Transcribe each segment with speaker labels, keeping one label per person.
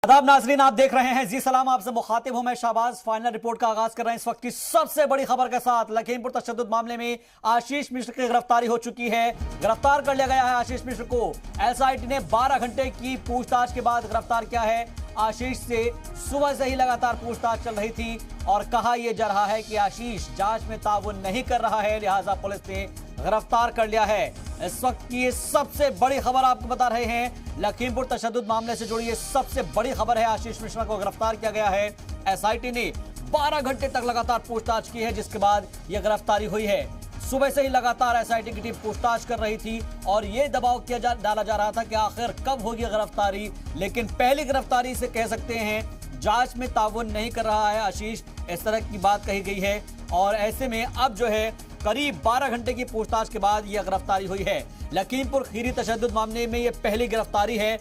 Speaker 1: आदाब नाजरीन, आप देख रहे हैं जी सलाम, आपसे मुखातिब हूं मैं शाहबाज। फाइनल रिपोर्ट का आगाज कर रहे हैं इस वक्त की सबसे बड़ी खबर के साथ। लखीमपुर तशद्दुद मामले में आशीष मिश्र की गिरफ्तारी हो चुकी है। गिरफ्तार कर लिया गया है आशीष मिश्र को। एसआईटी ने 12 घंटे की पूछताछ के बाद गिरफ्तार किया है। आशीष से सुबह से ही लगातार पूछताछ चल रही थी और कहा यह जा रहा है कि आशीष जांच में ताउन नहीं कर रहा है, लिहाजा पुलिस ने गिरफ्तार कर लिया है। इस वक्त की ये सबसे बड़ी खबर आपको बता रहे हैं। लखीमपुर तशद्दुद मामले से जुड़ी ये सबसे बड़ी खबर है। आशीष मिश्रा को गिरफ्तार किया गया है। एसआईटी ने 12 घंटे तक लगातार पूछताछ की है, जिसके बाद यह गिरफ्तारी हुई है। सुबह से ही लगातार एसआईटी की टीम पूछताछ कर रही थी और यह दबाव डाला जा रहा था कि आखिर कब होगी गिरफ्तारी। लेकिन पहली गिरफ्तारी से कह सकते हैं जांच में ताउन नहीं कर रहा है आशीष, इस तरह की बात कही गई है। और ऐसे में अब जो है करीब 12 घंटे की पूछताछ के बाद यह गिरफ्तारी हुई है। लखीमपुर खीरी तशद्दुद मामले में यह पहली गिरफ्तारी है।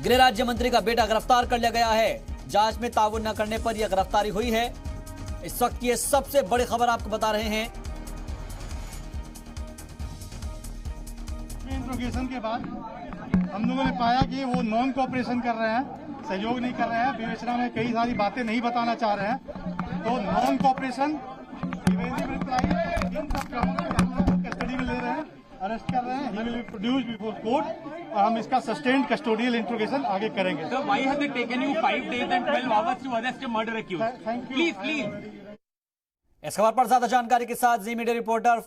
Speaker 1: गृह राज्य मंत्री का बेटा गिरफ्तार कर लिया गया है। जांच में ताउन न करने पर यह गिरफ्तारी हुई है। इस वक्त की सबसे बड़ी खबर आपको बता रहे हैं।
Speaker 2: इंट्रोगेशन के बाद हम लोगों ने पाया कि वो नॉन कोऑपरेशन कर रहे हैं, सहयोग नहीं कर रहे हैं, विवेचना में कई सारी बातें नहीं बताना चाह रहे हैं। तो नॉन कोऑपरेशन कस्टडी में ले रहे हैं, अरेस्ट कर रहे हैं। He will be produced before court और हम इसका सस्टेन्ड कस्टोडियल इंट्रोगेशन आगे करेंगे।
Speaker 3: Sir, why has it taken you 5 days and 12 hours to arrest a murder accused?
Speaker 2: Thank you.
Speaker 3: Please.
Speaker 1: इस खबर पर ज्यादा जानकारी के साथ जी मीडिया रिपोर्टर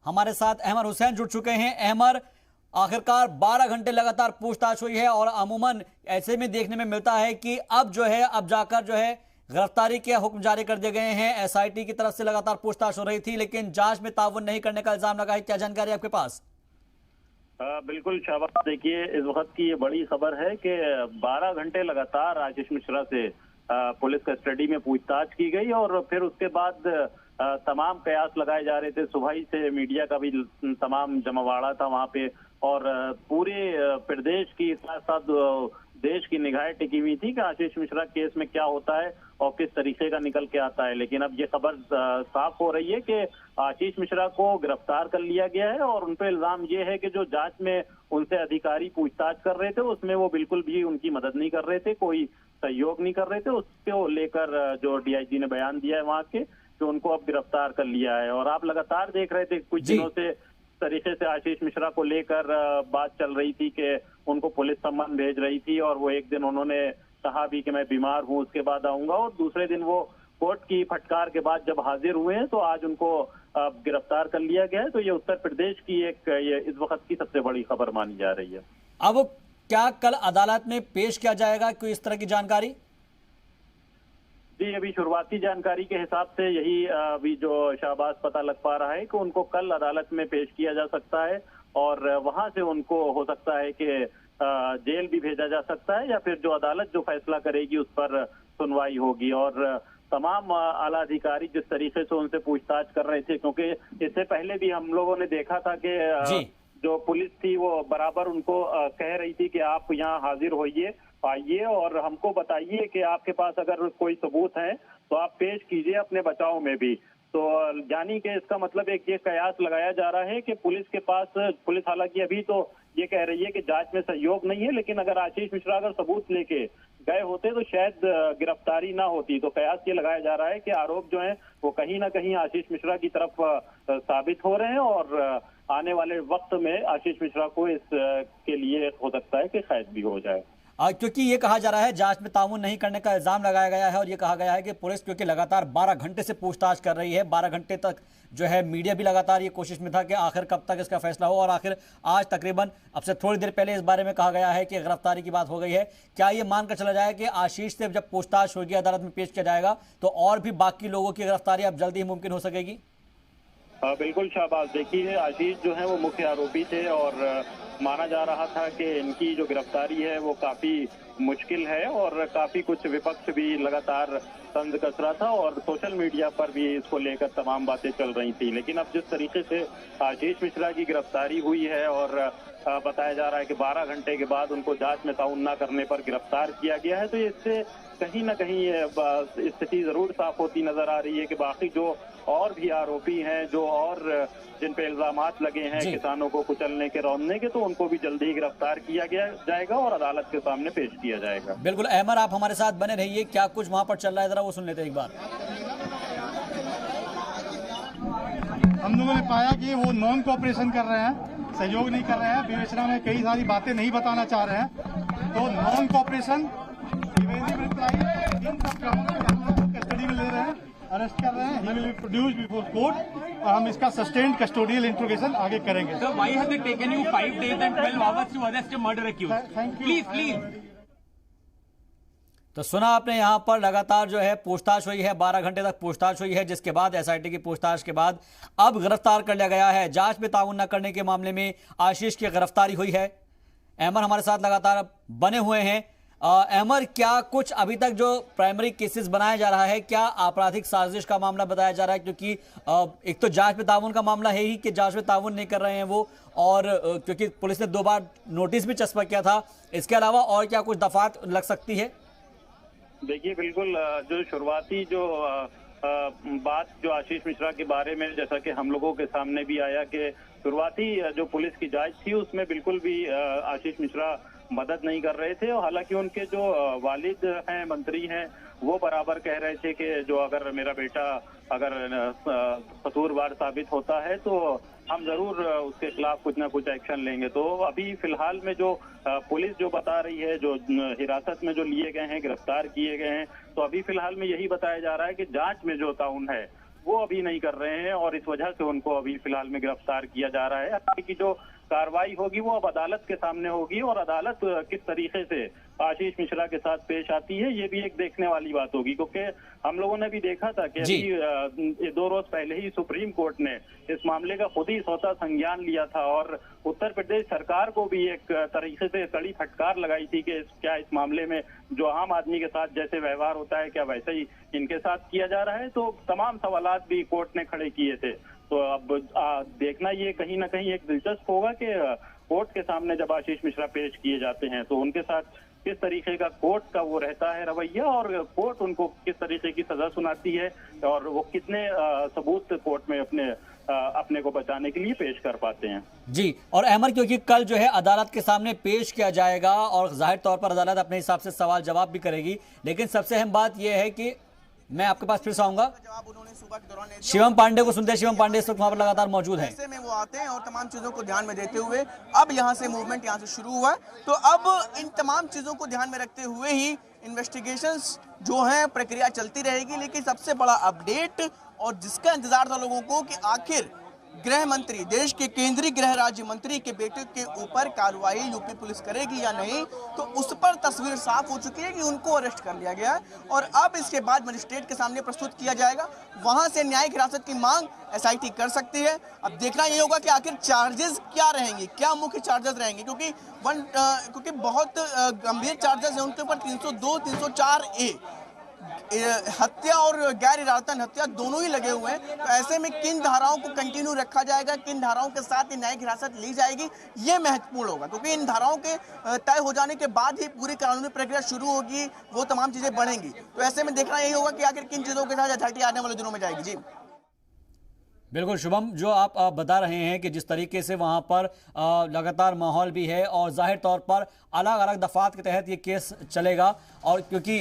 Speaker 1: हमारे साथ अहमद हुसैन जुड़ चुके हैं। अहमद, आखिरकार 12 घंटे लगातार पूछताछ हुई है और अमूमन ऐसे में देखने में मिलता है कि अब जो है अब जाकर जो है गिरफ्तारी के हुक्म जारी कर दिए गए हैं। एसआईटी की तरफ से लगातार पूछताछ हो रही थी, लेकिन जांच में ताउन नहीं करने का इल्जाम लगा है। क्या जानकारी आपके पास?
Speaker 4: बिल्कुल शाबाश, देखिए इस वक्त की ये बड़ी खबर है कि 12 घंटे लगातार आशीष मिश्रा से पुलिस कस्टडी में पूछताछ की गई और फिर उसके बाद तमाम कयास लगाए जा रहे थे। सुबह ही से मीडिया का भी तमाम जमावाड़ा था वहां पे और पूरे प्रदेश की साथ साथ देश की निगाहें टिकी हुई थी कि आशीष मिश्रा केस में क्या होता है और किस तरीके का निकल के आता है। लेकिन अब ये खबर साफ हो रही है कि आशीष मिश्रा को गिरफ्तार कर लिया गया है और उन पर इल्जाम ये है कि जो जांच में उनसे अधिकारी पूछताछ कर रहे थे उसमें वो बिल्कुल भी उनकी मदद नहीं कर रहे थे, कोई सहयोग नहीं कर रहे थे। उसको लेकर जो डीआईजी ने बयान दिया है वहां के, तो उनको अब गिरफ्तार कर लिया है। और आप लगातार देख रहे थे कुछ दिनों से तरीके से आशीष मिश्रा को लेकर बात चल रही थी कि उनको पुलिस सम्मान भेज रही थी और वो एक दिन उन्होंने कहा भी कि मैं बीमार हूं, उसके बाद आऊंगा, और दूसरे दिन वो कोर्ट की फटकार के बाद जब हाजिर हुए हैं तो आज उनको गिरफ्तार कर लिया गया है। तो ये उत्तर प्रदेश की ये इस वक्त की सबसे बड़ी खबर मानी जा रही है।
Speaker 1: अब क्या कल अदालत में पेश किया जाएगा, कोई इस तरह की जानकारी?
Speaker 4: जी, अभी शुरुआती जानकारी के हिसाब से यही अभी जो शाहबाज पता लग पा रहा है कि उनको कल अदालत में पेश किया जा सकता है और वहां से उनको हो सकता है कि जेल भी भेजा जा सकता है या फिर जो अदालत जो फैसला करेगी उस पर सुनवाई होगी। और तमाम आला अधिकारी जिस तरीके से उनसे पूछताछ कर रहे थे, क्योंकि इससे पहले भी हम लोगों ने देखा था कि जो पुलिस थी वो बराबर उनको कह रही थी कि आप यहाँ हाजिर होइए, आइए और हमको बताइए कि आपके पास अगर कोई सबूत है तो आप पेश कीजिए अपने बचाव में भी। तो यानी कि इसका मतलब एक ये कयास लगाया जा रहा है कि पुलिस हालांकि अभी तो ये कह रही है कि जांच में सहयोग नहीं है, लेकिन अगर आशीष मिश्रा अगर सबूत लेके गए होते तो शायद गिरफ्तारी ना होती। तो कयास ये लगाया जा रहा है कि आरोप जो है वो कहीं ना कहीं आशीष मिश्रा की तरफ साबित हो रहे हैं और आने वाले वक्त में आशीष मिश्रा को इस के लिए हो सकता है कि कैद भी हो जाए।
Speaker 1: क्योंकि ये कहा जा रहा है जांच में ताउन नहीं करने का इल्जाम लगाया गया है और ये कहा गया है कि पुलिस क्योंकि लगातार 12 घंटे से पूछताछ कर रही है, 12 घंटे तक जो है मीडिया भी लगातार ये कोशिश में था कि आखिर कब तक इसका फैसला हो और आखिर आज तकरीबन अब से थोड़ी देर पहले इस बारे में कहा गया है कि गिरफ्तारी की बात हो गई है। क्या ये मानकर चला जाए कि आशीष से जब पूछताछ होगी, अदालत में पेश किया जाएगा, तो और भी बाकी लोगों की गिरफ्तारी अब जल्दी ही मुमकिन हो सकेगी?
Speaker 4: बिल्कुल शाहबाज, देखिए आशीष जो है वो मुख्य आरोपी थे और माना जा रहा था कि इनकी जो गिरफ्तारी है वो काफी मुश्किल है और काफी कुछ विपक्ष भी लगातार तंज कस रहा था और सोशल मीडिया पर भी इसको लेकर तमाम बातें चल रही थी। लेकिन अब जिस तरीके से आशीष मिश्रा की गिरफ्तारी हुई है और बताया जा रहा है कि 12 घंटे के बाद उनको जांच में ताउन न करने पर गिरफ्तार किया गया है। तो इससे कहीं ना कहीं ये स्थिति जरूर साफ होती नजर आ रही है कि बाकी जो और भी आरोपी हैं, जो और जिन पे इल्जामात लगे हैं किसानों को कुचलने के, रौंदने के, तो उनको भी जल्दी ही गिरफ्तार किया जाएगा और अदालत के सामने पेश किया जाएगा।
Speaker 1: बिल्कुल अहमद, आप हमारे साथ बने रहिए। क्या कुछ वहां पर चल रहा है जरा वो सुन लेते हैं एक बार।
Speaker 2: हम लोगों ने पाया कि वो नॉन कोऑपरेशन कर रहे हैं, सहयोग नहीं कर रहे हैं, विवेचना में कई सारी बातें नहीं बताना चाह रहे हैं। तो नॉन कोऑपरेशन कस्टडी में ले रहे हैं, अरेस्ट कर रहे हैं, he will be produced before court और हम इसका सस्टेन्ड कस्टोडियल इंट्रोगेशन आगे करेंगे।
Speaker 3: Sir, why has it taken you 5 days and 12 hours to arrest a murder accused?
Speaker 2: Thank you.
Speaker 3: Please.
Speaker 1: तो सुना आपने, यहाँ पर लगातार जो है पूछताछ हुई है, 12 घंटे तक पूछताछ हुई है, जिसके बाद एसआईटी की पूछताछ के बाद अब गिरफ्तार कर लिया गया है। जांच में ताउन न करने के मामले में आशीष की गिरफ्तारी हुई है। अहमद हमारे साथ लगातार बने हुए हैं। अहमद, क्या कुछ अभी तक जो प्राइमरी केसेस बनाया जा रहा है, क्या आपराधिक साजिश का मामला बताया जा रहा है? क्योंकि एक तो जांच में ताउन का मामला है ही कि जांच में ताउन नहीं कर रहे हैं वो, और क्योंकि पुलिस ने 2 बार नोटिस भी चस्पा किया था। इसके अलावा और क्या कुछ दफात लग सकती है?
Speaker 4: देखिए, बिल्कुल जो शुरुआती जो बात जो आशीष मिश्रा के बारे में, जैसा कि हम लोगों के सामने भी आया कि शुरुआती जो पुलिस की जांच थी उसमें बिल्कुल भी आशीष मिश्रा मदद नहीं कर रहे थे। और हालांकि उनके जो वालिद हैं, मंत्री हैं, वो बराबर कह रहे थे कि जो अगर मेरा बेटा अगर कसूरवार साबित होता है तो हम जरूर उसके खिलाफ कुछ ना कुछ एक्शन लेंगे। तो अभी फिलहाल में जो पुलिस जो बता रही है, जो हिरासत में जो लिए गए हैं, गिरफ्तार किए गए हैं, तो अभी फिलहाल में यही बताया जा रहा है कि जांच में जो ताउन है वो अभी नहीं कर रहे हैं और इस वजह से उनको अभी फिलहाल में गिरफ्तार किया जा रहा है। आगे की जो कार्रवाई होगी वो अब अदालत के सामने होगी और अदालत किस तरीके से आशीष मिश्रा के साथ पेश आती है ये भी एक देखने वाली बात होगी। क्योंकि हम लोगों ने भी देखा था कि अभी 2 रोज पहले ही सुप्रीम कोर्ट ने इस मामले का खुद ही स्वतः संज्ञान लिया था और उत्तर प्रदेश सरकार को भी एक तरीके से कड़ी फटकार लगाई थी कि क्या इस मामले में जो आम आदमी के साथ जैसे व्यवहार होता है क्या वैसे ही इनके साथ किया जा रहा है। तो तमाम सवालात भी कोर्ट ने खड़े किए थे। तो अब देखना ये कहीं ना कहीं एक दिलचस्प होगा कि कोर्ट के सामने जब आशीष मिश्रा पेश किए जाते हैं तो उनके साथ किस तरीके का कोर्ट का वो रहता है रवैया और कोर्ट उनको किस तरीके की सजा सुनाती है और वो कितने सबूत कोर्ट में अपने को बचाने के लिए पेश कर पाते हैं।
Speaker 1: जी, और अहमद, क्योंकि कल जो है अदालत के सामने पेश किया जाएगा और जाहिर तौर पर अदालत अपने हिसाब से सवाल जवाब भी करेगी, लेकिन सबसे अहम बात यह है कि मैं आपके पास फिर से आऊंगा। शिवम पांडे को सुनते हैं। शिवम पांडे इस वक्त वहां पर लगातार मौजूद हैं।
Speaker 5: ऐसे में वो आते हैं और तमाम चीजों को ध्यान में देते हुए अब यहां से मूवमेंट यहां से शुरू हुआ है। तो अब इन तमाम चीजों को ध्यान में रखते हुए ही इन्वेस्टिगेशंस जो है प्रक्रिया चलती रहेगी। लेकिन सबसे बड़ा अपडेट और जिसका इंतजार था लोगों को कि आखिर गृह मंत्री, देश के केंद्रीय गृह राज्य मंत्री के बेटे के ऊपर कार्रवाई यूपी पुलिस करेगी या नहीं, तो उस पर तस्वीर साफ हो चुकी है कि उनको अरेस्ट कर लिया गया है और अब इसके बाद मजिस्ट्रेट के सामने प्रस्तुत किया जाएगा। वहां से न्यायिक हिरासत की मांग एसआईटी कर सकती है। अब देखना ये होगा कि आखिर चार्जेस क्या रहेंगे, क्या मुख्य चार्जेस रहेंगे, क्योंकि बहुत गंभीर चार्जेस हैं उनके ऊपर। 302, 304A हत्या और गैर इरादतन हत्या दोनों ही लगे हुए हैं। तो ऐसे में किन धाराओं को कंटिन्यू रखा जाएगा, किन धाराओं के साथ न्यायिक हिरासत ली जाएगी, ये महत्वपूर्ण होगा। क्योंकि इन धाराओं के तय हो जाने के बाद ही पूरी कानूनी प्रक्रिया शुरू होगी, वो तमाम चीजें बढ़ेंगी। तो ऐसे में देखना यही होगा कि आखिर किन चीजों के साथ एसआईटी आने वाले दिनों में जाएगी। जी
Speaker 1: बिल्कुल शुभम, जो आप बता रहे हैं कि जिस तरीके से वहां पर लगातार माहौल भी है और जाहिर तौर पर अलग अलग दफात के तहत ये केस चलेगा और क्योंकि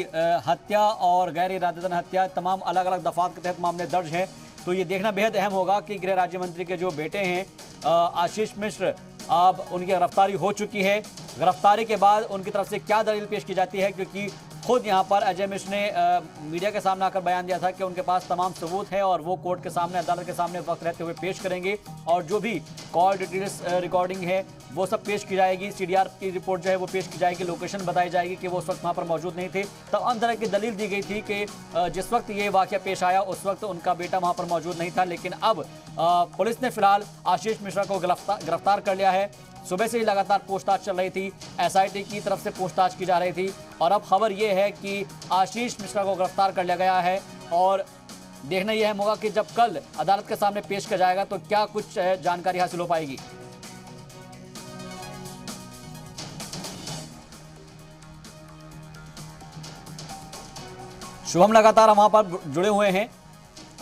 Speaker 1: हत्या और गैर इरादतन हत्या तमाम अलग अलग दफात के तहत मामले दर्ज हैं, तो ये देखना बेहद अहम होगा कि गृह राज्य मंत्री के जो बेटे हैं आशीष मिश्र, अब उनकी गिरफ्तारी हो चुकी है। गिरफ्तारी के बाद उनकी तरफ से क्या दलील पेश की जाती है, क्योंकि खुद यहाँ पर अजय मिश्र ने मीडिया के सामने आकर बयान दिया था कि उनके पास तमाम सबूत है और वो कोर्ट के सामने, अदालत के सामने वक्त रहते हुए पेश करेंगे और जो भी कॉल डिटेल्स रिकॉर्डिंग है वो सब पेश की जाएगी। सीडीआर की रिपोर्ट जो है वो पेश की जाएगी, लोकेशन बताई जाएगी कि वो उस वक्त वहाँ पर मौजूद नहीं थे। तमाम तरह की दलील दी गई थी कि जिस वक्त ये वाक़या पेश आया उस वक्त उनका बेटा वहाँ पर मौजूद नहीं था। लेकिन अब पुलिस ने फिलहाल आशीष मिश्रा को गिरफ्तार कर लिया है। सुबह से ही लगातार पूछताछ चल रही थी, एसआईटी की तरफ से पूछताछ की जा रही थी और अब खबर यह है कि आशीष मिश्रा को गिरफ्तार कर लिया गया है और देखना यह अहम होगा कि जब कल अदालत के सामने पेश किया जाएगा तो क्या कुछ जानकारी हासिल हो पाएगी। शुभम लगातार वहां पर जुड़े हुए हैं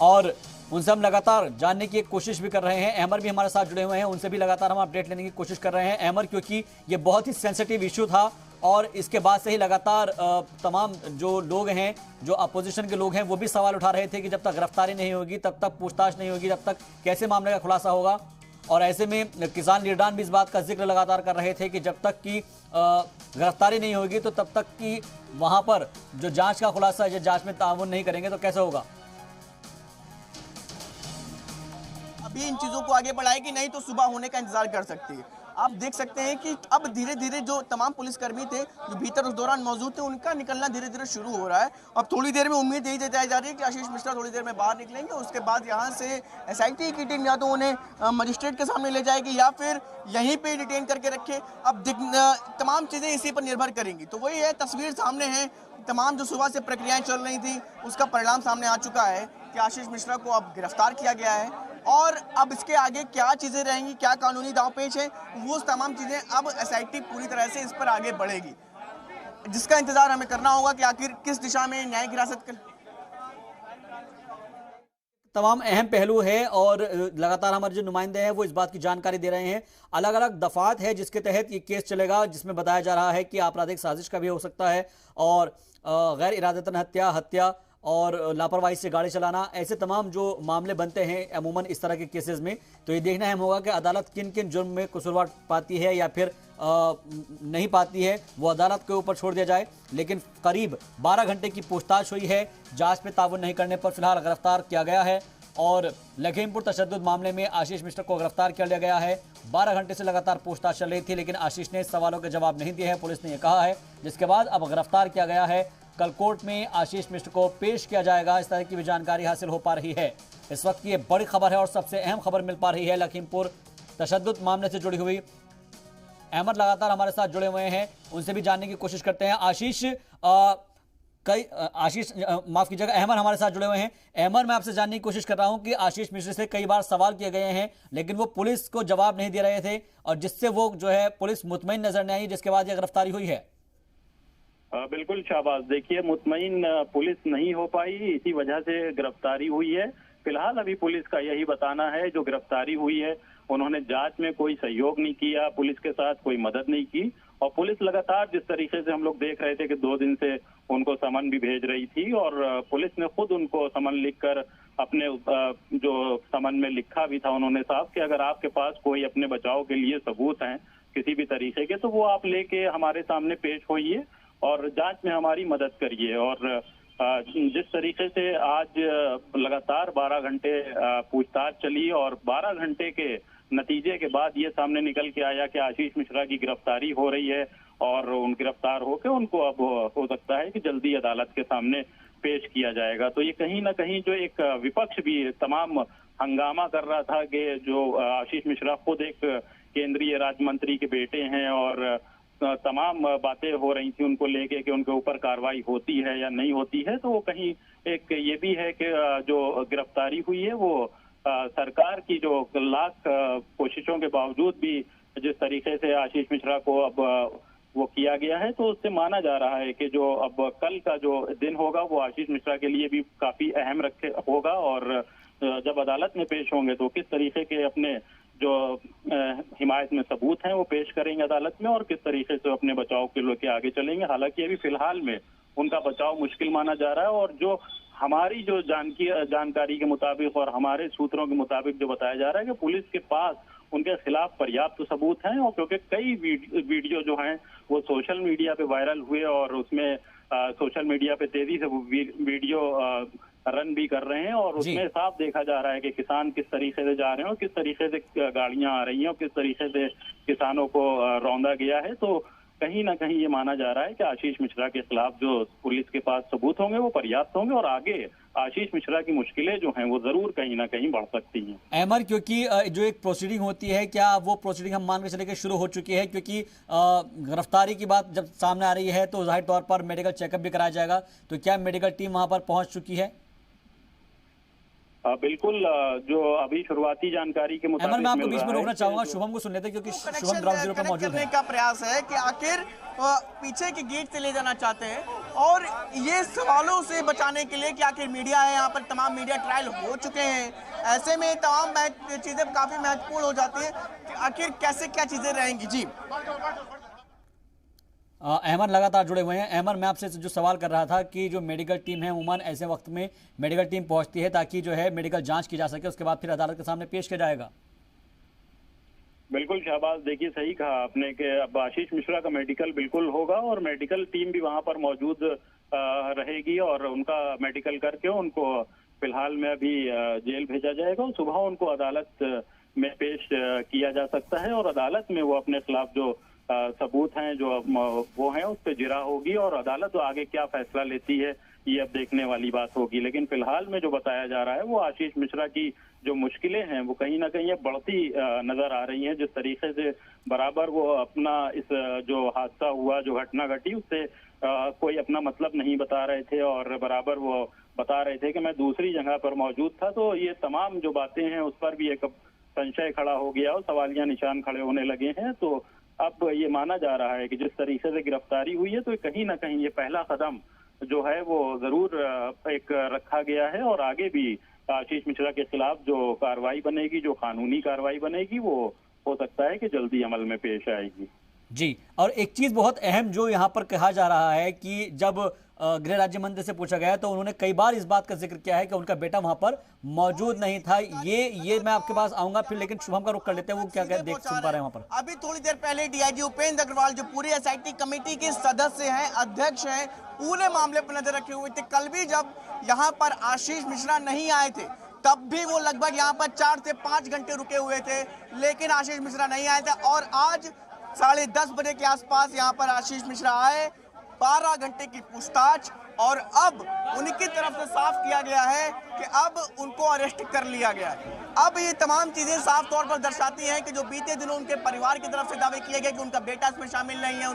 Speaker 1: और उनसे हम लगातार जानने की कोशिश भी कर रहे हैं। अहमर भी हमारे साथ जुड़े हुए हैं, उनसे भी लगातार हम अपडेट लेने की कोशिश कर रहे हैं। अहमर, क्योंकि ये बहुत ही सेंसिटिव इशू था और इसके बाद से ही लगातार तमाम जो लोग हैं, जो अपोजिशन के लोग हैं, वो भी सवाल उठा रहे थे कि जब तक गिरफ्तारी नहीं होगी, तब तक पूछताछ नहीं होगी, जब तक कैसे मामले का खुलासा होगा। और ऐसे में किसान लीडरान भी इस बात का जिक्र लगातार कर रहे थे कि जब तक की गिरफ्तारी नहीं होगी तो तब तक की वहां पर जो जांच का खुलासा है, जांच में ताउन नहीं करेंगे तो कैसे होगा।
Speaker 5: अभी इन चीजों को आगे बढ़ाएगी, नहीं तो सुबह होने का इंतजार कर सकती है। आप देख सकते हैं कि अब धीरे धीरे जो तमाम पुलिसकर्मी थे जो भीतर उस दौरान मौजूद थे, उनका निकलना धीरे धीरे शुरू हो रहा है। अब थोड़ी देर में उम्मीद यही जताई जा रही है कि आशीष मिश्रा थोड़ी देर में बाहर निकलेंगे। उसके बाद यहाँ से एसआईटी की टीम या तो उन्हें मजिस्ट्रेट के सामने ले जाएगी या फिर यहीं पे डिटेन करके रखे। अब तमाम चीजें इसी पर निर्भर करेंगी। तो वही है, तस्वीर सामने है। तमाम जो सुबह से प्रक्रियाएं चल रही थी उसका परिणाम सामने आ चुका है कि आशीष मिश्रा को अब गिरफ्तार किया गया है। और अब इसके आगे क्या चीजें रहेंगी, क्या कानूनी दांवपेच है, वो तमाम चीजें अब एसआईटी पूरी तरह से इस पर आगे बढ़ेगी, जिसका इंतजार हमें करना होगा कि आखिर किस दिशा में न्यायिक हिरासत कर।
Speaker 1: तमाम अहम पहलू है और लगातार हमारे जो नुमाइंदे हैं वो इस बात की जानकारी दे रहे हैं। अलग अलग दफात है जिसके तहत ये केस चलेगा, जिसमें बताया जा रहा है कि आपराधिक साजिश का भी हो सकता है और गैर इरादतन हत्या और लापरवाही से गाड़ी चलाना, ऐसे तमाम जो मामले बनते हैं अमूमन इस तरह के केसेस में। तो ये देखना अहम होगा कि अदालत किन किन जुर्म में कसूरवार पाती है या फिर नहीं पाती है, वो अदालत के ऊपर छोड़ दिया जाए। लेकिन करीब 12 घंटे की पूछताछ हुई है, जांच में ताउन नहीं करने पर फिलहाल गिरफ्तार किया गया है और लखीमपुर तशद्दुद मामले में आशीष मिश्रा को गिरफ्तार कर लिया गया है। 12 घंटे से लगातार पूछताछ चल रही थी लेकिन आशीष ने सवालों के जवाब नहीं दिए हैं, पुलिस ने यह कहा है, जिसके बाद अब गिरफ्तार किया गया है। कल कोर्ट में आशीष मिश्रा को पेश किया जाएगा, इस तरह की भी जानकारी हासिल हो पा रही है। इस वक्त ये बड़ी खबर है और सबसे अहम खबर मिल पा रही है लखीमपुर तशद्दुद मामले से जुड़ी हुई। अहमद लगातार हमारे साथ जुड़े हुए हैं, उनसे भी जानने की कोशिश करते हैं। माफ कीजिएगा, अहमद हमारे साथ जुड़े हुए हैं। अहमद, मैं आपसे जानने की कोशिश कर रहा हूं कि आशीष मिश्रा से कई बार सवाल किए गए हैं लेकिन वो पुलिस को जवाब नहीं दे रहे थे और जिससे वो जो है पुलिस मुतमईन नजर नहीं आई, जिसके बाद ये गिरफ्तारी हुई है।
Speaker 4: बिल्कुल शाहबाज, देखिए मुतमईन पुलिस नहीं हो पाई, इसी वजह से गिरफ्तारी हुई है। फिलहाल अभी पुलिस का यही बताना है, जो गिरफ्तारी हुई है उन्होंने जांच में कोई सहयोग नहीं किया, पुलिस के साथ कोई मदद नहीं की और पुलिस लगातार जिस तरीके से हम लोग देख रहे थे कि 2 दिन से उनको समन भी भेज रही थी और पुलिस ने खुद उनको समन लिखकर अपने जो समन में लिखा भी था उन्होंने साफ कि अगर आपके पास कोई अपने बचाव के लिए सबूत हैं किसी भी तरीके के तो वो आप लेके हमारे सामने पेश होइए और जांच में हमारी मदद करिए। और जिस तरीके से आज लगातार 12 घंटे पूछताछ चली और 12 घंटे के नतीजे के बाद ये सामने निकल के आया कि आशीष मिश्रा की गिरफ्तारी हो रही है और उन गिरफ्तार होकर उनको अब हो सकता है कि जल्दी अदालत के सामने पेश किया जाएगा। तो ये कहीं ना कहीं जो एक विपक्ष भी तमाम हंगामा कर रहा था कि जो आशीष मिश्रा खुद एक केंद्रीय राज्य मंत्री के बेटे हैं और तमाम बातें हो रही थी उनको लेके कि उनके ऊपर कार्रवाई होती है या नहीं होती है, तो वो कहीं एक ये भी है कि जो गिरफ्तारी हुई है वो सरकार की जो लाख कोशिशों के बावजूद भी जिस तरीके से आशीष मिश्रा को अब वो किया गया है तो उससे माना जा रहा है कि जो अब कल का जो दिन होगा वो आशीष मिश्रा के लिए भी काफी अहम होगा और जब अदालत में पेश होंगे तो किस तरीके के अपने जो हिमायत में सबूत हैं वो पेश करेंगे अदालत में और किस तरीके से अपने बचाव के लेके आगे चलेंगे। हालांकि अभी फिलहाल में उनका बचाव मुश्किल माना जा रहा है और जो हमारी जो जानकारी के मुताबिक और हमारे सूत्रों के मुताबिक जो बताया जा रहा है कि पुलिस के पास उनके खिलाफ पर्याप्त सबूत हैं और क्योंकि कई वीडियो जो हैं वो सोशल मीडिया पे वायरल हुए और उसमें सोशल मीडिया पे तेजी से वीडियो रन भी कर रहे हैं और उसमें साफ देखा जा रहा है कि किसान किस तरीके से जा रहे हैं और किस तरीके से गाड़ियां आ रही हैं और किस तरीके से किसानों को रौंदा गया है। तो कहीं ना कहीं ये माना जा रहा है कि आशीष मिश्रा के खिलाफ जो पुलिस के पास सबूत होंगे वो पर्याप्त होंगे और आगे आशीष मिश्रा की मुश्किलें जो हैं वो जरूर कहीं ना कहीं बढ़ सकती हैं।
Speaker 1: अहमद, क्योंकि जो एक प्रोसीडिंग होती है, क्या वो प्रोसीडिंग हम मान के चले के शुरू हो चुकी है? क्योंकि गिरफ्तारी की बात जब सामने आ रही है तो जाहिर तौर पर मेडिकल चेकअप भी कराया जाएगा, तो क्या मेडिकल टीम वहां पर पहुंच चुकी है?
Speaker 4: बिल्कुल, जो अभी शुरुआती जानकारी के मुताबिक
Speaker 1: मैं आपको बीच में रोकना चाहूंगा, शुभम को सुन लेते क्योंकि शुभम ग्राउंड जीरो पर मौजूद है।
Speaker 5: का प्रयास है कि आखिर पीछे के गेट से ले जाना चाहते हैं और ये सवालों से बचाने के लिए कि आखिर मीडिया है यहाँ पर, तमाम मीडिया ट्रायल हो चुके हैं, ऐसे में तमाम चीज़ें काफ़ी महत्वपूर्ण हो जाती हैं कि आखिर कैसे क्या चीज़ें रहेंगी। जी
Speaker 1: अहमद लगातार जुड़े हुए हैं। अहमद, मैं आपसे जो सवाल कर रहा था कि जो मेडिकल टीम है, उमूमन ऐसे वक्त में मेडिकल टीम पहुंचती है ताकि जो है मेडिकल जांच की जा सके, उसके बाद फिर अदालत के सामने पेश किया जाएगा।
Speaker 4: बिल्कुल शहबाज, देखिए सही कहा आपने कि अब आशीष मिश्रा का मेडिकल बिल्कुल होगा और मेडिकल टीम भी वहां पर मौजूद रहेगी और उनका मेडिकल करके उनको फिलहाल में अभी जेल भेजा जाएगा और सुबह उनको अदालत में पेश किया जा सकता है और अदालत में वो अपने खिलाफ जो सबूत हैं जो वो हैं उस पर जिरा होगी और अदालत आगे क्या फैसला लेती है ये अब देखने वाली बात होगी। लेकिन फिलहाल में जो बताया जा रहा है वो आशीष मिश्रा की जो मुश्किलें हैं वो कहीं ना कहीं बढ़ती नजर आ रही हैं। जिस तरीके से बराबर वो अपना इस जो हादसा हुआ, जो घटना घटी, उससे कोई अपना मतलब नहीं बता रहे थे और बराबर वो बता रहे थे कि मैं दूसरी जगह पर मौजूद था, तो ये तमाम जो बातें हैं उस पर भी एक संशय खड़ा हो गया और सवालिया निशान खड़े होने लगे हैं। तो अब ये माना जा रहा है कि जिस तरीके से गिरफ्तारी हुई है तो कहीं ना कहीं ये पहला कदम जो है वो जरूर एक रखा गया है और आगे भी आशीष मिश्रा के खिलाफ जो कार्रवाई बनेगी, जो कानूनी कार्रवाई बनेगी, वो हो सकता है कि जल्दी अमल में पेश आएगी।
Speaker 1: जी, और एक चीज बहुत अहम जो यहाँ पर कहा जा रहा है कि जब गृह राज्य मंत्री से पूछा गया तो उन्होंने कई बार इस बात का जिक्र किया है कि उनका बेटा वहां पर मौजूद नहीं था। ये मैं आपके पास आऊंगा फिर, लेकिन शुभम का रुख कर लेते हैं, वो क्या देख सुन पा रहे हैं वहां पर।
Speaker 5: अभी थोड़ी देर पहले डीआईजी उपेंद्र अग्रवाल जो पूरी एसआईटी कमेटी के सदस्य हैं, अध्यक्ष हैं, पूरे मामले पर नजर रखे हुए थे। कल भी जब यहाँ पर आशीष मिश्रा नहीं आए थे तब भी वो लगभग यहाँ पर 4 से 5 घंटे रुके हुए थे, लेकिन आशीष मिश्रा नहीं आए थे। और आज 10:30 बजे के आसपास यहाँ पर आशीष मिश्रा आए, 12 घंटे की पूछताछ और अब उनकी तरफ से साफ किया गया है कि अब उनको अरेस्ट कर लिया गया है। अब ये तमाम चीजें साफ तौर पर दर्शाती हैं कि जो बीते दिनों उनके परिवार की तरफ से दावे किए गए कि उनका बेटा इसमें शामिल नहीं है,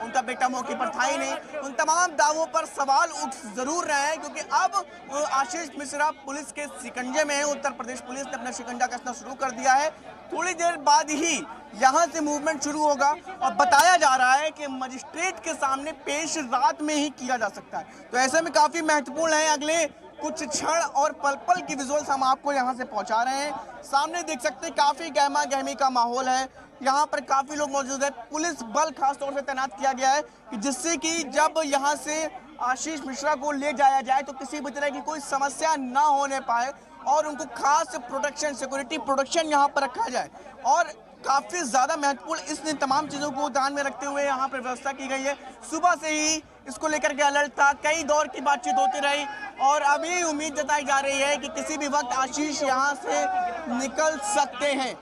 Speaker 5: उनका बेटा मौके पर था ही नहीं, उन तमाम दावों पर सवाल उठ जरूर रहे हैं क्योंकि अब आशीष मिश्रा पुलिस के शिकंजे में है। उत्तर प्रदेश पुलिस ने अपना शिकंजा कसना शुरू कर दिया है। थोड़ी देर बाद ही यहाँ से मूवमेंट शुरू होगा और बताया जा रहा है कि मजिस्ट्रेट के सामने पेश रात में ही किया जा सकता है। तो ऐसे में काफी महत्वपूर्ण है, अगले कुछ क्षण और पल पल की विजुअल्स हम आपको यहाँ से पहुँचा रहे हैं। सामने देख सकते हैं काफी गहमा गहमी का माहौल है, यहाँ पर काफी लोग मौजूद है। पुलिस बल खास तौर से तैनात किया गया है कि जिससे कि जब यहाँ से आशीष मिश्रा को ले जाया जाए तो किसी भी तरह की कोई समस्या ना होने पाए और उनको खास प्रोटेक्शन, सिक्योरिटी प्रोटेक्शन यहाँ पर रखा जाए। और काफी ज्यादा महत्वपूर्ण इन तमाम चीजों को ध्यान में रखते हुए यहाँ पर व्यवस्था की गई है। सुबह से ही इसको लेकर के अलर्ट था, कई दौर की बातचीत होती रही और अभी उम्मीद जताई जा रही है कि किसी भी वक्त आशीष यहाँ से निकल सकते हैं।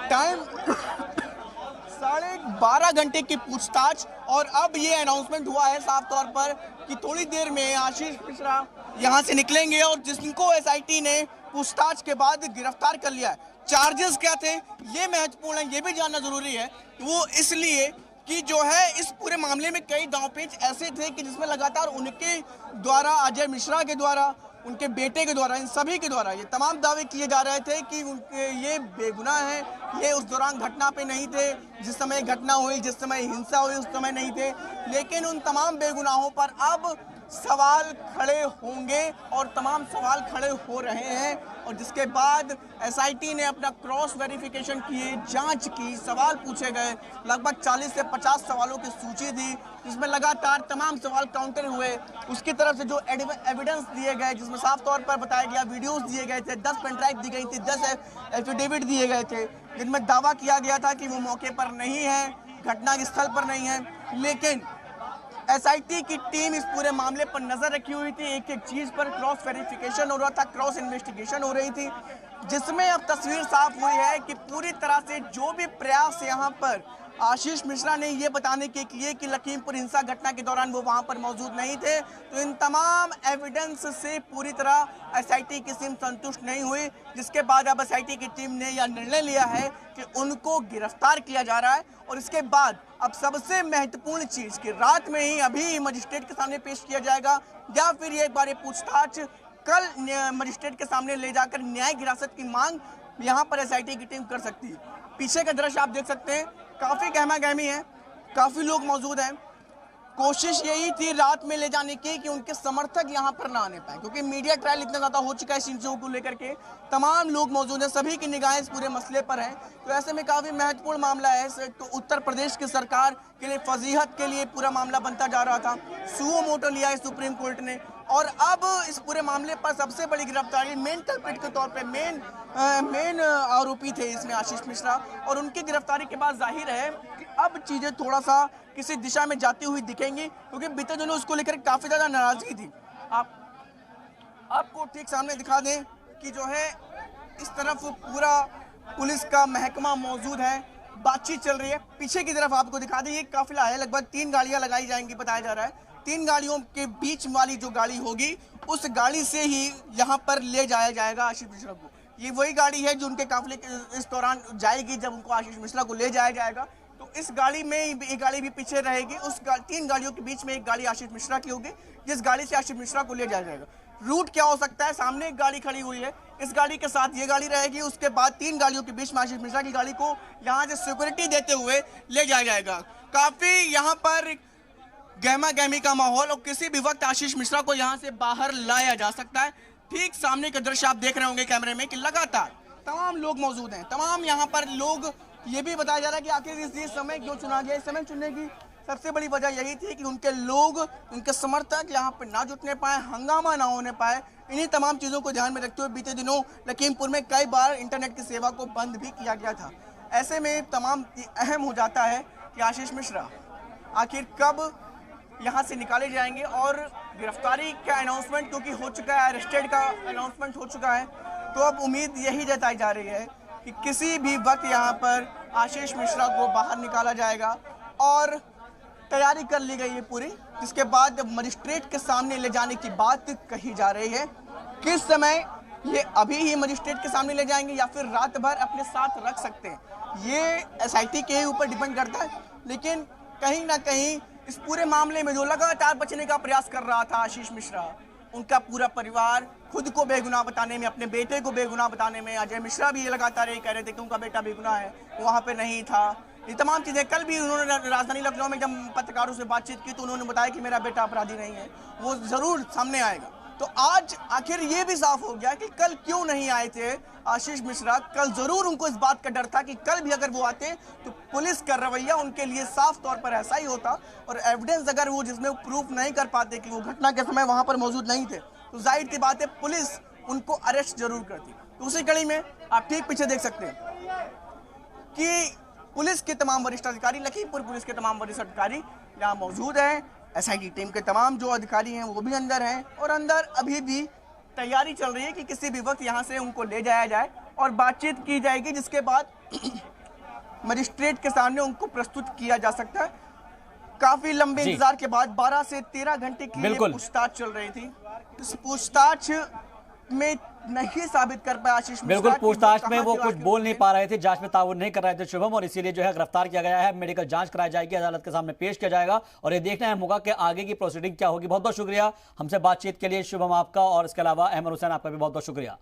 Speaker 5: टाइम 12:30 घंटे की पूछताछ और अब ये अनाउंसमेंट हुआ है साफ तौर पर कि थोड़ी देर में आशीष मिश्रा यहाँ से निकलेंगे और जिनको एसआईटी ने पूछताछ के बाद गिरफ्तार कर लिया है। चार्जेस क्या थे ये महत्वपूर्ण है, ये भी जानना जरूरी है। वो इसलिए कि जो है इस पूरे मामले में कई दांवपेच ऐसे थे कि जिसमें लगातार उनके द्वारा, अजय मिश्रा के द्वारा, उनके बेटे के द्वारा, इन सभी के द्वारा ये तमाम दावे किए जा रहे थे कि उनके ये बेगुनाह हैं, ये उस दौरान घटना पे नहीं थे, जिस समय घटना हुई, जिस समय हिंसा हुई उस समय नहीं थे। लेकिन उन तमाम बेगुनाहों पर अब सवाल खड़े होंगे और तमाम सवाल खड़े हो रहे हैं और जिसके बाद एसआईटी ने अपना क्रॉस वेरिफिकेशन किए, जांच की, सवाल पूछे गए। लगभग 40 से 50 सवालों की सूची थी जिसमें लगातार तमाम सवाल काउंटर हुए। उसकी तरफ से जो एविडेंस दिए गए जिसमें साफ तौर पर बताया गया, वीडियोस दिए गए थे, 10 पेन ड्राइव दी गई थी, 10 एफिडेविट दिए गए थे जिनमें दावा किया गया था कि वो मौके पर नहीं है, घटना स्थल पर नहीं है। लेकिन एसआईटी की टीम इस पूरे मामले पर नजर रखी हुई थी, एक एक चीज पर क्रॉस वेरिफिकेशन हो रहा था, क्रॉस इन्वेस्टिगेशन हो रही थी, जिसमें अब तस्वीर साफ हुई है कि पूरी तरह से जो भी प्रयास यहाँ पर आशीष मिश्रा ने ये बताने के किए कि लखीमपुर हिंसा घटना के दौरान वो वहां पर मौजूद नहीं थे, तो इन तमाम एविडेंस से पूरी तरह एसआईटी की टीम संतुष्ट नहीं हुई, जिसके बाद अब एसआईटी की टीम ने यह निर्णय लिया है कि उनको गिरफ्तार किया जा रहा है। और इसके बाद अब सबसे महत्वपूर्ण चीज कि रात में ही अभी मजिस्ट्रेट के सामने पेश किया जाएगा या फिर एक बार पूछताछ कल मजिस्ट्रेट के सामने ले जाकर न्यायिक हिरासत की मांग यहाँ पर एसआईटी की टीम कर सकती है। पीछे का दृश्य आप देख सकते हैं, काफी गहमा गहमी है, काफी लोग मौजूद हैं कोशिश यही थी रात में ले जाने की कि उनके समर्थक यहाँ पर ना आने पाए, क्योंकि मीडिया ट्रायल इतना ज्यादा हो चुका है इन चीजों को लेकर के, तमाम लोग मौजूद हैं, सभी की निगाहें इस पूरे मसले पर हैं। तो ऐसे में काफी महत्वपूर्ण मामला है। तो उत्तर प्रदेश की सरकार के लिए फजीहत के लिए पूरा मामला बनता जा रहा था। सुओ मोटो लिया है सुप्रीम कोर्ट ने, और अब इस पूरे मामले पर सबसे बड़ी गिरफ्तारी मेन कल्प्रिट के तौर पे मेन आरोपी थे इसमें आशीष मिश्रा, और उनकी गिरफ्तारी के बाद जाहिर है कि अब चीजें थोड़ा सा किसी दिशा में जाती हुई दिखेंगी, क्योंकि बीते दिनों उसको लेकर काफी ज्यादा नाराजगी थी। आपको ठीक सामने दिखा दें कि जो है इस तरफ पूरा पुलिस का महकमा मौजूद है, बातचीत चल रही है। पीछे की तरफ आपको दिखा दें, ये काफिला है, लगभग 3 गाड़ियां लगाई जाएंगी बताया जा रहा है। 3 गाड़ियों के बीच वाली जो गाड़ी होगी उस गाड़ी से ही यहाँ पर ले जाया जाएगा आशीष मिश्रा को। ये वही गाड़ी है जो उनके काफिले इस दौरान जाएगी जब उनको आशीष मिश्रा को ले जाया जाएगा। तो इस गाड़ी में एक गाड़ी भी पीछे रहेगी, 3 गाड़ियों के बीच में एक गाड़ी आशीष मिश्रा की होगी, जिस गाड़ी से आशीष मिश्रा को ले जाया जाएगा। रूट क्या हो सकता है? सामने एक गाड़ी खड़ी हुई है, इस गाड़ी के साथ ये गाड़ी रहेगी, उसके बाद 3 गाड़ियों के बीच में आशीष मिश्रा की गाड़ी को यहाँ से सिक्योरिटी देते हुए ले जाया जाएगा। काफी यहाँ पर गहमा गहमी का माहौल, और किसी भी वक्त आशीष मिश्रा को यहाँ से बाहर लाया जा सकता है। ठीक सामने का दृश्य आप देख रहे होंगे कैमरे में कि लगातार तमाम लोग मौजूद हैं, तमाम यहाँ पर लोग। ये भी बताया जा रहा है कि आखिर इस समय क्यों चुना गया। इस समय चुनने की सबसे बड़ी वजह यही थी कि उनके लोग, उनके समर्थक यहाँ पर ना जुटने पाए, हंगामा ना होने पाए। इन्हीं तमाम चीज़ों को ध्यान में रखते हुए बीते दिनों लखीमपुर में कई बार इंटरनेट की सेवा को बंद भी किया गया था। ऐसे में तमाम अहम हो जाता है कि आशीष मिश्रा आखिर कब यहाँ से निकाले जाएंगे, और गिरफ्तारी का अनाउंसमेंट क्योंकि हो चुका है, अरेस्टेड का अनाउंसमेंट हो चुका है, तो अब उम्मीद यही जताई जा रही है कि किसी भी वक्त यहाँ पर आशीष मिश्रा को बाहर निकाला जाएगा। और तैयारी कर ली गई है पूरी, जिसके बाद मजिस्ट्रेट के सामने ले जाने की बात कही जा रही है। किस समय ये अभी ही मजिस्ट्रेट के सामने ले जाएंगे या फिर रात भर अपने साथ रख सकते हैं, ये SIT के ऊपर डिपेंड करता है। लेकिन कहीं ना कहीं इस पूरे मामले में जो लगातार बचने का प्रयास कर रहा था आशीष मिश्रा, उनका पूरा परिवार खुद को बेगुनाह बताने में, अपने बेटे को बेगुनाह बताने में, अजय मिश्रा भी ये लगातार यही कह रहे थे कि उनका बेटा बेगुनाह है, वो वहाँ पे नहीं था। ये तमाम चीज़ें कल भी उन्होंने राजधानी लखनऊ में जब पत्रकारों से बातचीत की तो उन्होंने बताया कि मेरा बेटा अपराधी नहीं है, वो ज़रूर सामने आएगा। तो आज आखिर ये भी साफ हो गया कि कल क्यों नहीं आए थे आशीष मिश्रा। कल जरूर उनको इस बात का डर था कि कल भी अगर वो आते तो पुलिस का रवैया उनके लिए साफ तौर पर ऐसा ही होता, और एविडेंस अगर वो जिसमें प्रूफ नहीं कर पाते कि वो घटना के समय वहां पर मौजूद नहीं थे, तो जाहिर की बात है पुलिस उनको अरेस्ट जरूर करती। तो उसी कड़ी में आप ठीक पीछे देख सकते हैं कि पुलिस के तमाम वरिष्ठ अधिकारी, लखीमपुर पुलिस के तमाम वरिष्ठ अधिकारी यहाँ मौजूद हैं। SIT टीम के तमाम जो अधिकारी हैं वो भी अंदर हैं, और अंदर अभी भी तैयारी चल रही है कि किसी भी वक्त यहाँ से उनको ले जाया जाए और बातचीत की जाएगी, जिसके बाद मजिस्ट्रेट के सामने उनको प्रस्तुत किया जा सकता है। काफी लंबे इंतजार के बाद 12 से 13 घंटे की पूछताछ चल रही थी। इस पूछताछ में नहीं साबित कर पाया आशीष मिश्रा।
Speaker 1: बिल्कुल, पूछताछ में वो कुछ बोल नहीं पा रहे थे, जांच में ताउन नहीं कर रहे थे शुभम, और इसीलिए जो है गिरफ्तार किया गया है। मेडिकल जांच कराई जाएगी, अदालत के सामने पेश किया जाएगा, और ये देखना अहम होगा कि आगे की प्रोसीडिंग क्या होगी। बहुत बहुत शुक्रिया हमसे बातचीत के लिए शुभम आपका, और इसके अलावा अहमद हुसैन आपका भी बहुत बहुत शुक्रिया।